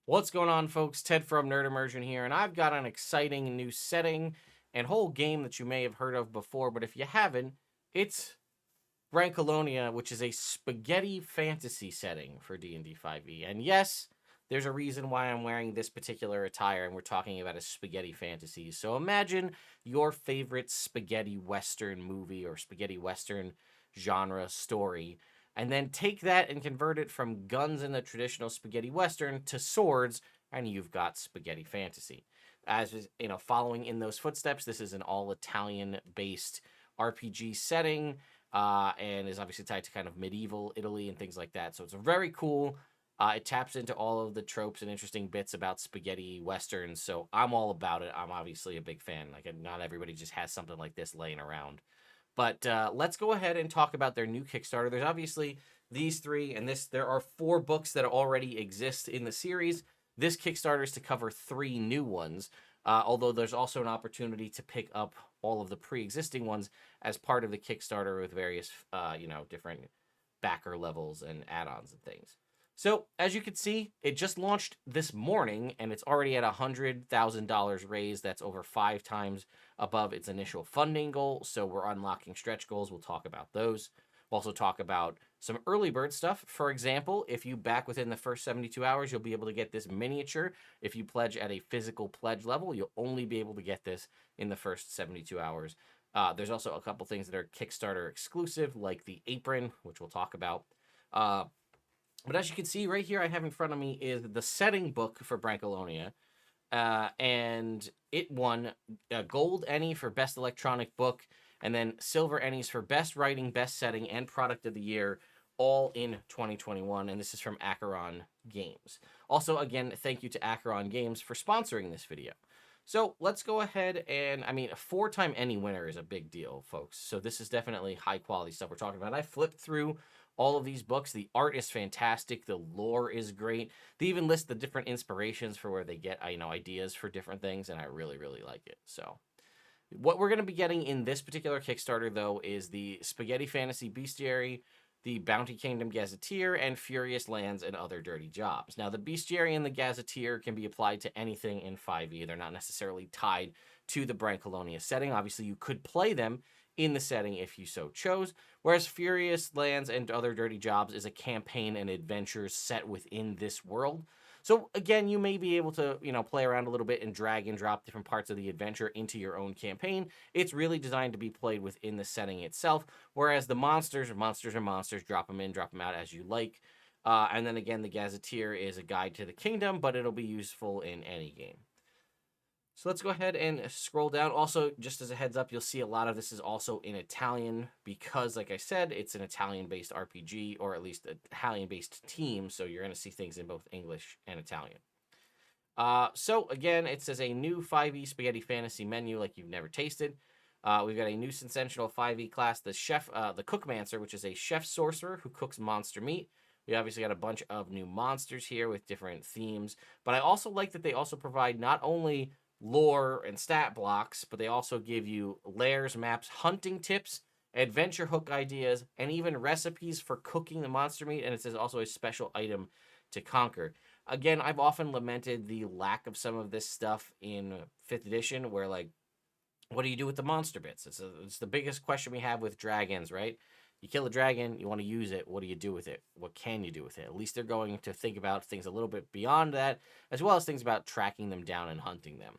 What's going on, folks? Ted from Nerd Immersion here, and I've got an exciting new setting and whole game that you may have heard of before, but if you haven't, it's Brancalonia, which is a spaghetti fantasy setting for D&D 5e. And yes, there's a reason why I'm wearing this particular attire, and we're talking about a spaghetti fantasy. So imagine your favorite spaghetti western movie or spaghetti western genre story, and then take that and convert it from guns in the traditional spaghetti western to swords, and you've got spaghetti fantasy. Following in those footsteps, this is an all Italian based RPG setting, and is obviously tied to kind of medieval Italy and things like that. So it's very cool. It taps into all of the tropes and interesting bits about spaghetti westerns. So I'm all about it. I'm obviously a big fan. Like, not everybody just has something like this laying around. But let's go ahead and talk about their new Kickstarter. There's obviously these three, and there are 4 books that already exist in the series. This Kickstarter is to cover 3 new ones, although there's also an opportunity to pick up all of the pre-existing ones as part of the Kickstarter with various, different backer levels and add-ons and things. So as you can see, it just launched this morning, and it's already at $100,000 raised. That's over 5 times above its initial funding goal. So we're unlocking stretch goals. We'll talk about those. We'll also talk about some early bird stuff. For example, if you back within the first 72 hours, you'll be able to get this miniature. If you pledge at a physical pledge level, you'll only be able to get this in the first 72 hours. There's also a couple things that are Kickstarter exclusive, like the apron, which we'll talk about. But as you can see right here, I have in front of me is the setting book for Brancalonia. And it won a gold Ennie for best electronic book, and then silver Ennies for best writing, best setting, and product of the year, all in 2021. And this is from Acheron Games. Also, again, thank you to Acheron Games for sponsoring this video. So let's go ahead and, a 4-time Ennie winner is a big deal, folks. So this is definitely high quality stuff we're talking about. I flipped through all of these books. The art is fantastic. The lore is great. They even list the different inspirations for where they get, ideas for different things, and I really, really like it. So what we're going to be getting in this particular Kickstarter, though, is the Spaghetti Fantasy Bestiary, the Bounty Kingdom Gazeteer, and Furious Lands and Other Dirty Jobs. Now, the Bestiary and the Gazeteer can be applied to anything in 5e. They're not necessarily tied to the Brancalonia setting. Obviously, you could play them in the setting if you so chose, whereas Furious Lands and Other Dirty Jobs is a campaign and adventures set within this world. So again, you may be able to, play around a little bit and drag and drop different parts of the adventure into your own campaign. It's really designed to be played within the setting itself, whereas the monsters are monsters, drop them in, drop them out as you like. And then again, the Gazetteer is a guide to the kingdom, but it'll be useful in any game. So let's go ahead and scroll down. Also, just as a heads up, you'll see a lot of this is also in Italian because, like I said, it's an Italian-based RPG, or at least an Italian-based team, so you're going to see things in both English and Italian. So again, it says a new 5e spaghetti fantasy menu like you've never tasted. We've got a new sensational 5e class, the Cookmancer, which is a chef sorcerer who cooks monster meat. We obviously got a bunch of new monsters here with different themes, but I also like that they also provide not only lore and stat blocks, but they also give you layers, maps, hunting tips, adventure hook ideas, and even recipes for cooking the monster meat. And it says also a special item to conquer. Again, I've often lamented the lack of some of this stuff in 5th edition, where, like, what do you do with the monster bits? It's the biggest question we have with dragons, right? You kill a dragon, you want to use it. What do you do with it? What can you do with it? At least they're going to think about things a little bit beyond that, as well as things about tracking them down and hunting them.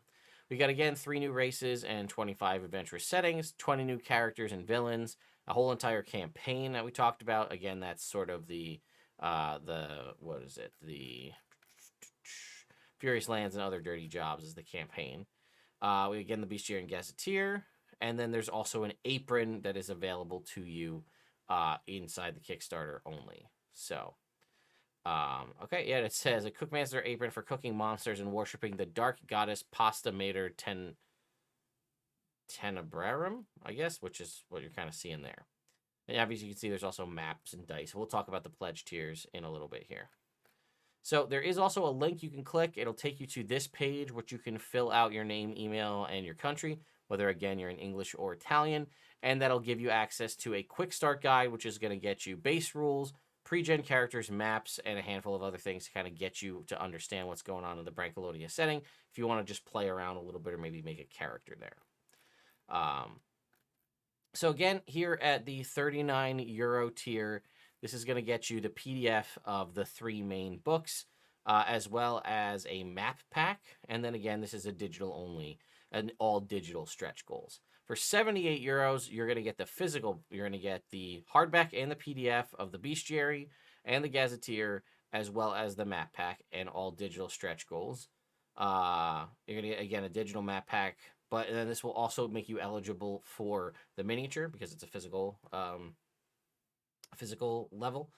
We got, again, 3 new races and 25 adventurous settings, 20 new characters and villains, a whole entire campaign that we talked about. Again, that's sort of the Furious Lands and Other Dirty Jobs is the campaign. We, again, the Bestiary and Gazeteer, and then there's also an apron that is available to you inside the Kickstarter only. So, okay, yeah, it says a Cookmaster apron for cooking monsters and worshipping the dark goddess Pasta Mater Tenebrarum, I guess, which is what you're kind of seeing there. And obviously, you can see there's also maps and dice. We'll talk about the pledge tiers in a little bit here. So there is also a link you can click. It'll take you to this page, which you can fill out your name, email, and your country, whether, again, you're in English or Italian. And that'll give you access to a quick start guide, which is going to get you base rules, pre-gen characters, maps, and a handful of other things to kind of get you to understand what's going on in the Brancalonia setting if you want to just play around a little bit or maybe make a character there. So again, here at the €39 tier, this is going to get you the PDF of the 3 main books, as well as a map pack. And then again, this is a digital only, an all digital stretch goals. For €78, you're going to get the physical, you're going to get the hardback and the PDF of the Bestiary and the Gazeteer, as well as the map pack and all digital stretch goals. You're going to get, again, a digital map pack, but then this will also make you eligible for the miniature because it's a physical level.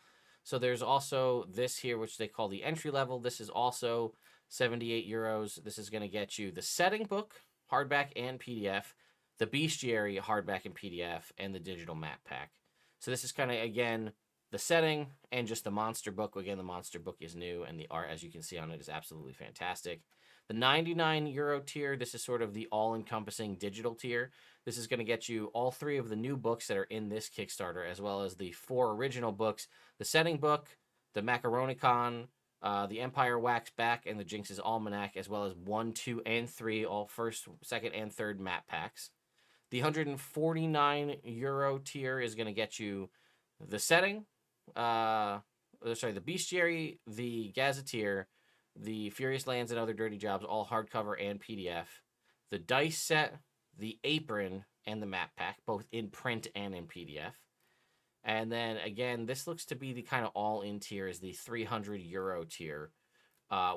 So there's also this here, which they call the entry level. This is also €78. This is going to get you the setting book, hardback and PDF, the Bestiary hardback and PDF, and the digital map pack. So this is kind of, again, the setting and just the monster book. Again, the monster book is new, and the art, as you can see on it, is absolutely fantastic. The €99 tier, this is sort of the all-encompassing digital tier. This is going to get you all 3 of the new books that are in this Kickstarter, as well as the 4 original books, the setting book, the Macaronicon, the Empire Wax Back, and the Jinx's Almanac, as well as 1, 2, and 3, all first, second, and third map packs. The €149 tier is going to get you the setting, the Bestiary, the Gazeteer, the Furious Lands and Other Dirty Jobs, all hardcover and PDF, the dice set, the apron, and the map pack, both in print and in PDF. And then, again, this looks to be the kind of all-in tier is the €300 tier,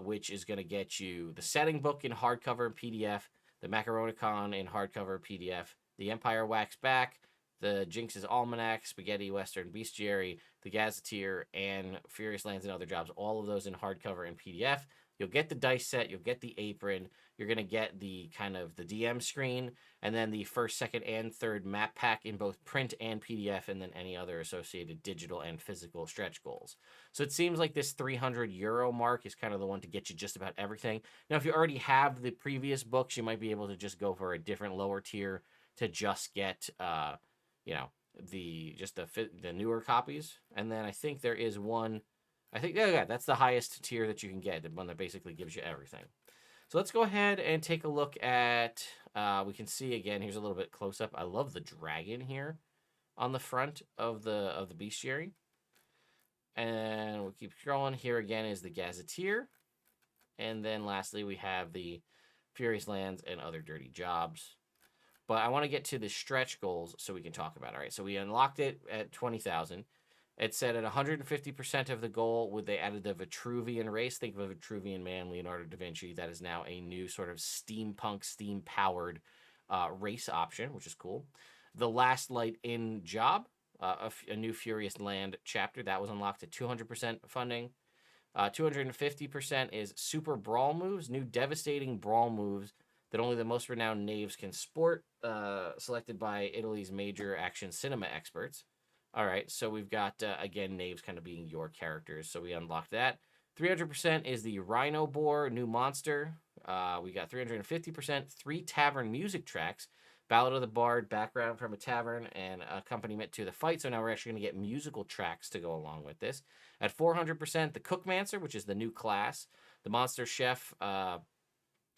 which is going to get you the setting book in hardcover and PDF, the Macaronicon in hardcover PDF, the Empire Wax Back, the Jinx's Almanac, Spaghetti Western Bestiary, the Gazeteer, and Furious Lands and Other Jobs, all of those in hardcover and PDF. You'll get the dice set, you'll get the apron, you're going to get the kind of the DM screen, and then the first, second, and third map pack in both print and PDF, and then any other associated digital and physical stretch goals. So it seems like this €300 mark is kind of the one to get you just about everything. Now, if you already have the previous books, you might be able to just go for a different lower tier to just get, the newer copies. And then I think there is one, that's the highest tier that you can get, the one that basically gives you everything. So let's go ahead and take a look at, we can see again, here's a little bit close up. I love the dragon here on the front of the Bestiary. And we'll keep scrolling. Here again is the Gazeteer. And then lastly, we have the Furious Lands and Other Dirty Jobs. But I want to get to the stretch goals so we can talk about it. All right, so we unlocked it at 20,000. It said at 150% of the goal, they added the Vitruvian race. Think of a Vitruvian man, Leonardo da Vinci. That is now a new sort of steampunk, steam-powered race option, which is cool. The Last Light In job, a new Furious Land chapter. That was unlocked at 200% funding. 250% is Super Brawl moves, new devastating brawl moves that only the most renowned knaves can sport, selected by Italy's major action cinema experts. All right, so we've got, again, knaves kind of being your characters, so we unlocked that. 300% is the Rhino Boar, new monster. We got 350%, 3 tavern music tracks, Ballad of the Bard, background from a tavern, and accompaniment to the fight. So now we're actually going to get musical tracks to go along with this. At 400%, the Cookmancer, which is the new class. The Monster Chef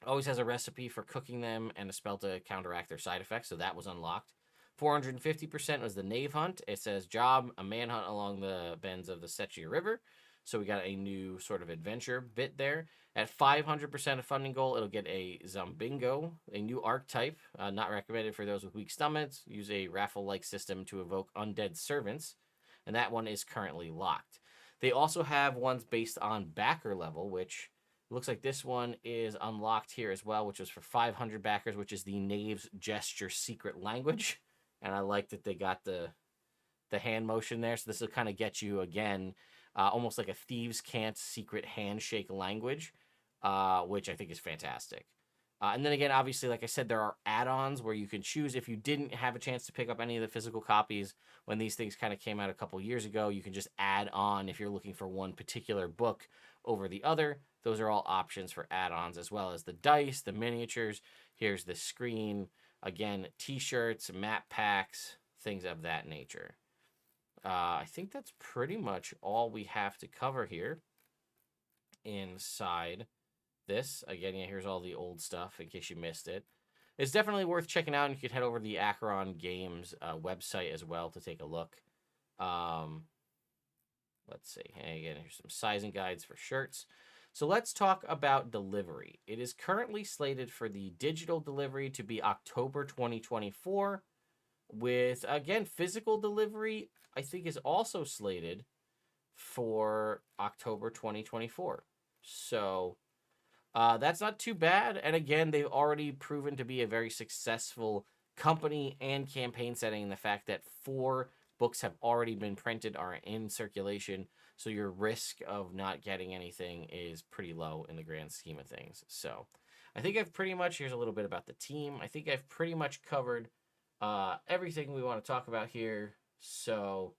always has a recipe for cooking them and a spell to counteract their side effects, so that was unlocked. 450% was the Knave Hunt. It says job, a manhunt along the bends of the Secchia River. So we got a new sort of adventure bit there. At 500% of funding goal, it'll get a Zombingo, a new archetype, not recommended for those with weak stomachs. Use a raffle-like system to evoke undead servants, and that one is currently locked. They also have ones based on backer level, which looks like this one is unlocked here as well, which was for 500 backers, which is the Knave's Gesture Secret Language. And I like that they got the hand motion there. So this will kind of get you, again, almost like a Thieves' Cant secret handshake language, which I think is fantastic. And then again, obviously, like I said, there are add-ons where you can choose. If you didn't have a chance to pick up any of the physical copies when these things kind of came out a couple years ago, you can just add on if you're looking for one particular book over the other. Those are all options for add-ons, as well as the dice, the miniatures. Here's the screen. Again, t-shirts, map packs, things of that nature. I think that's pretty much all we have to cover here inside this. Again, yeah, here's all the old stuff in case you missed it. It's definitely worth checking out, and you could head over to the Acheron Games website as well to take a look. Um, let's see. And again, here's some sizing guides for shirts. So let's talk about delivery. It is currently slated for the digital delivery to be October 2024, with, again, physical delivery, I think, is also slated for October 2024. So that's not too bad. And again, they've already proven to be a very successful company and campaign setting. The fact that 4 books have already been printed, are in circulation. So your risk of not getting anything is pretty low in the grand scheme of things. So I think I've pretty much, here's a little bit about the team. I think I've pretty much covered everything we want to talk about here. So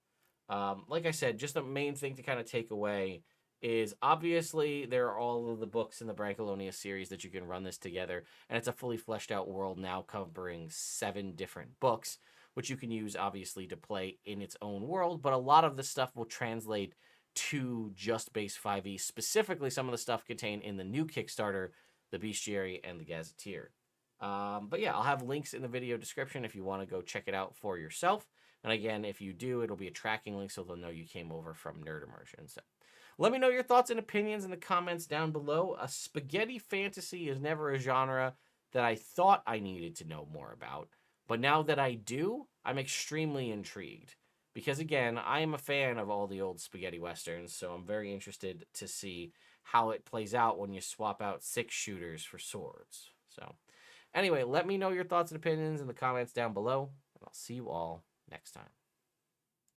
like I said, just the main thing to kind of take away is obviously there are all of the books in the Brancalonia series that you can run this together, and it's a fully fleshed out world now covering 7 different books, which you can use obviously to play in its own world, but a lot of the stuff will translate to just base 5e, specifically some of the stuff contained in the new Kickstarter, the Bestiary and the Gazeteer. But yeah, I'll have links in the video description if you want to go check it out for yourself. And again, if you do, it'll be a tracking link so they'll know you came over from Nerd Immersion. So let me know your thoughts and opinions in the comments down below. A spaghetti fantasy is never a genre that I thought I needed to know more about. But now that I do, I'm extremely intrigued. Because again, I am a fan of all the old spaghetti westerns, so I'm very interested to see how it plays out when you swap out 6 shooters for swords. So anyway, let me know your thoughts and opinions in the comments down below, and I'll see you all next time.